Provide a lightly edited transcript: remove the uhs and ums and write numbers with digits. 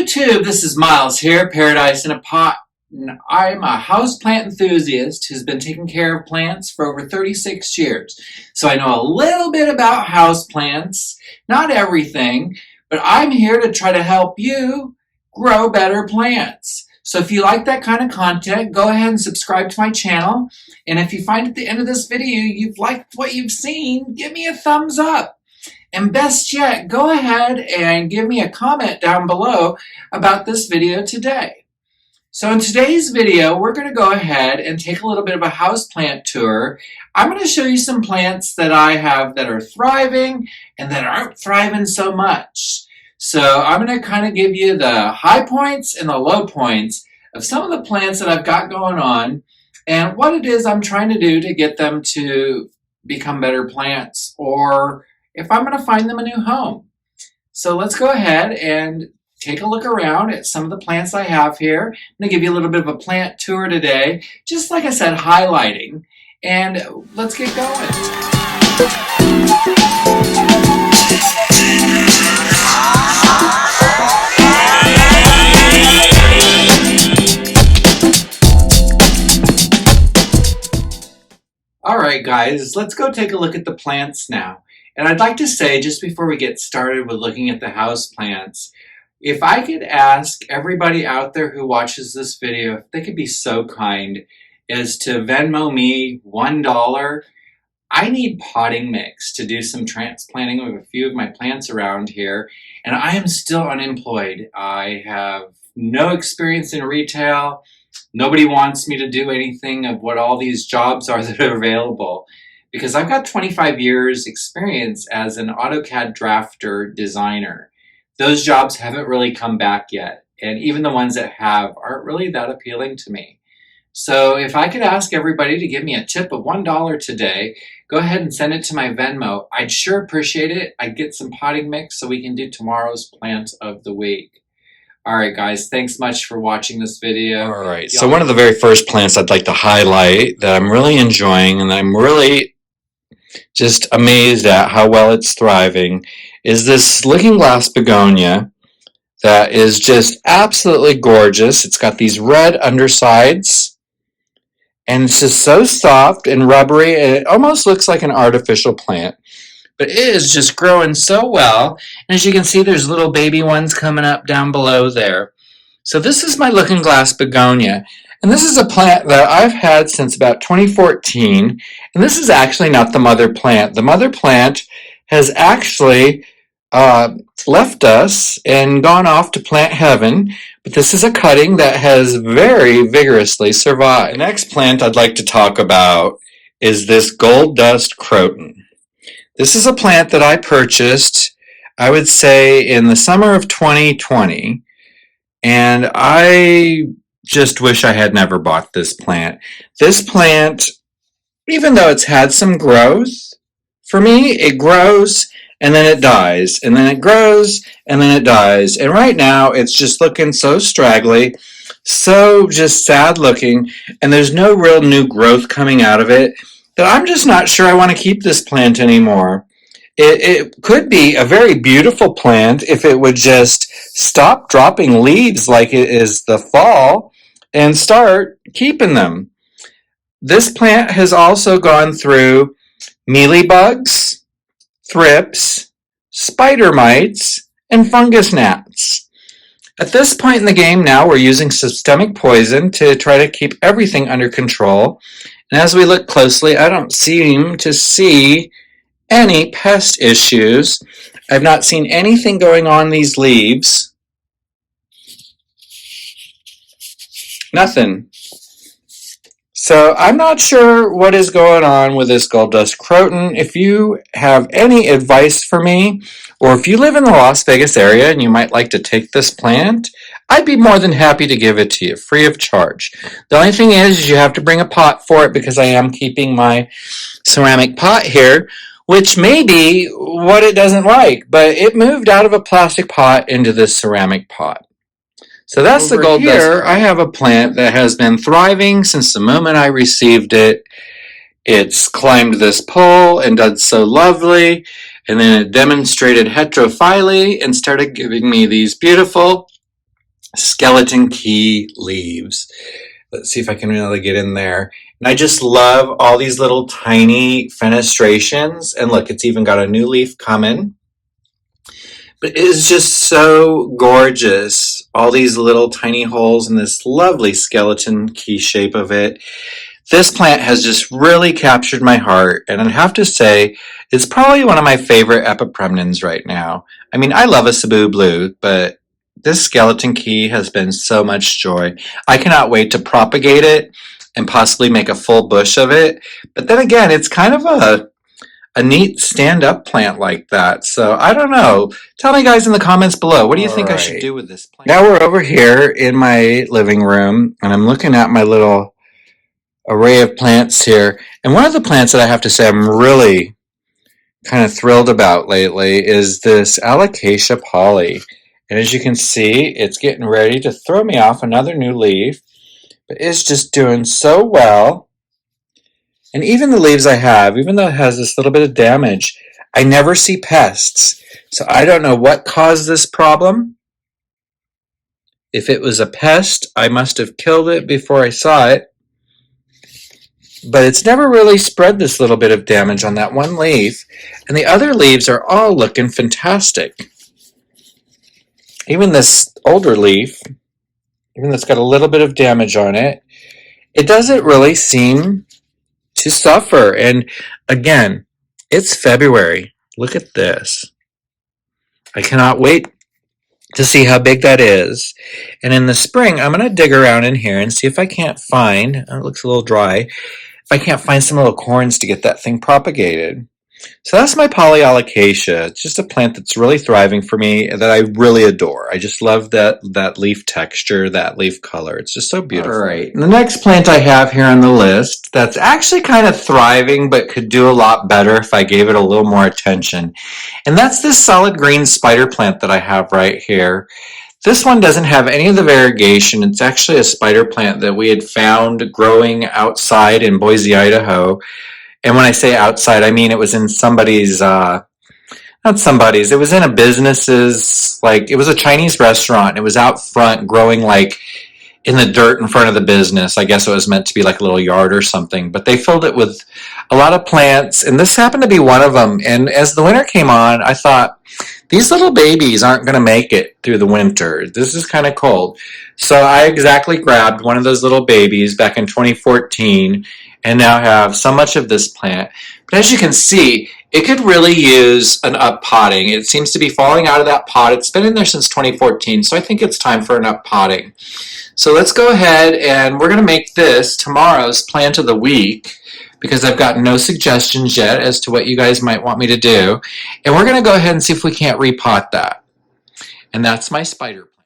YouTube, this is Miles here, Paradise in a Pot. I'm a houseplant enthusiast who's been taking care of plants for over 36 years. So I know a little bit about houseplants, not everything, but I'm here to try to help you grow better plants. So if you like that kind of content, go ahead and subscribe to my channel. And if you find at the end of this video you've liked what you've seen, give me a thumbs up. And best yet, go ahead and give me a comment down below about this video today. So in today's video, we're going to go ahead and take a little bit of a houseplant tour. I'm going to show you some plants that I have that are thriving and that aren't thriving so much. So I'm going to kind of give you the high points and the low points of some of the plants that I've got going on and what it is I'm trying to do to get them to become better plants, or if I'm going to find them a new home. So let's go ahead and take a look around at some of the plants I have here. I'm going to give you a little bit of a plant tour today, just like I said, highlighting. And let's get going. All right, guys, let's go take a look at the plants now. And I'd like to say, just before we get started with looking at the house plants, if I could ask everybody out there who watches this video, if they could be so kind as to Venmo me $1, I need potting mix to do some transplanting of a few of my plants around here, and I am still unemployed. I have no experience in retail. Nobody wants me to do anything of what all these jobs are that are available, because I've got 25 years experience as an AutoCAD drafter designer. Those jobs haven't really come back yet, and even the ones that have aren't really that appealing to me. So if I could ask everybody to give me a tip of $1 today, go ahead and send it to my Venmo. I'd sure appreciate it. I'd get some potting mix so we can do tomorrow's plant of the week. All right, guys, thanks much for watching this video. All right, so one of the very first plants I'd like to highlight that I'm really enjoying and I'm really just amazed at how well it's thriving is this looking glass begonia that is just absolutely gorgeous. It's got these red undersides and it's just so soft and rubbery, and it almost looks like an artificial plant, but it is just growing so well. And as you can see, there's little baby ones coming up down below there. So this is my looking glass begonia. And this is a plant that I've had since about 2014. And this is actually not the mother plant. The mother plant has actually left us and gone off to plant heaven. But this is a cutting that has very vigorously survived. The next plant I'd like to talk about is this gold dust Croton. This is a plant that I purchased, I would say, in the summer of 2020. And I just wish I had never bought this plant. This plant, even though it's had some growth, for me, it grows and then it dies, and then it grows and then it dies. And right now, it's just looking so straggly, so just sad looking, and there's no real new growth coming out of it, that I'm just not sure I want to keep this plant anymore. It could be a very beautiful plant if it would just stop dropping leaves like it is the fall and start keeping them. This plant has also gone through mealybugs, thrips, spider mites, and fungus gnats. At this point in the game now, we're using systemic poison to try to keep everything under control. And as we look closely, I don't seem to see any pest issues. I've not seen anything going on these leaves. Nothing. So I'm not sure what is going on with this gold dust Croton. If you have any advice for me, or if you live in the Las Vegas area and you might like to take this plant, I'd be more than happy to give it to you, free of charge. The only thing is you have to bring a pot for it, because I am keeping my ceramic pot here, which may be what it doesn't like, but it moved out of a plastic pot into this ceramic pot. So that's the gold dust. Here, I have a plant that has been thriving since the moment I received it. It's climbed this pole and done so lovely, and then it demonstrated heterophyly and started giving me these beautiful skeleton key leaves. Let's see if I can really get in there. And I just love all these little tiny fenestrations. And look, it's even got a new leaf coming. But it is just so gorgeous. All these little tiny holes in this lovely skeleton key shape of it. This plant has just really captured my heart, and I'd have to say it's probably one of my favorite epipremnons right now. I mean, I love a Cebu Blue, but this skeleton key has been so much joy. I cannot wait to propagate it and possibly make a full bush of it. But then again, it's kind of a neat stand-up plant like that. So I don't know. Tell me guys in the comments below, what do you think I should do with this plant? Now we're over here in my living room, and I'm looking at my little array of plants here. And one of the plants that I have to say I'm really kind of thrilled about lately is this Alocasia poly. And as you can see, it's getting ready to throw me off another new leaf. But it's just doing so well. And even the leaves I have, even though it has this little bit of damage, I never see pests. So I don't know what caused this problem. If it was a pest, I must have killed it before I saw it. But it's never really spread this little bit of damage on that one leaf. And the other leaves are all looking fantastic. Even this older leaf, even though it's got a little bit of damage on it, it doesn't really seem to suffer. And again, it's February. Look at this. I cannot wait to see how big that is. And in the spring, I'm going to dig around in here and see if I can't find, it looks a little dry, if I can't find some little corns to get that thing propagated. So that's my Polyalocatia. It's just a plant that's really thriving for me that I really adore. I just love that leaf texture, that leaf color. It's just so beautiful. All right. The next plant I have here on the list that's actually kind of thriving but could do a lot better if I gave it a little more attention. And that's this solid green spider plant that I have right here. This one doesn't have any of the variegation. It's actually a spider plant that we had found growing outside in Boise, Idaho. And when I say outside, I mean it was in somebody's, not somebody's, it was in a business's, like, it was a Chinese restaurant. It was out front growing like in the dirt in front of the business. I guess it was meant to be like a little yard or something. But they filled it with a lot of plants, and this happened to be one of them. And as the winter came on, I thought, these little babies aren't going to make it through the winter. This is kind of cold. So I exactly grabbed one of those little babies back in 2014 and now have so much of this plant. But as you can see, it could really use an uppotting. It seems to be falling out of that pot. It's been in there since 2014, so I think it's time for an uppotting. So let's go ahead and we're going to make this tomorrow's plant of the week, because I've gotten no suggestions yet as to what you guys might want me to do. And we're going to go ahead and see if we can't repot that. And that's my spider plant.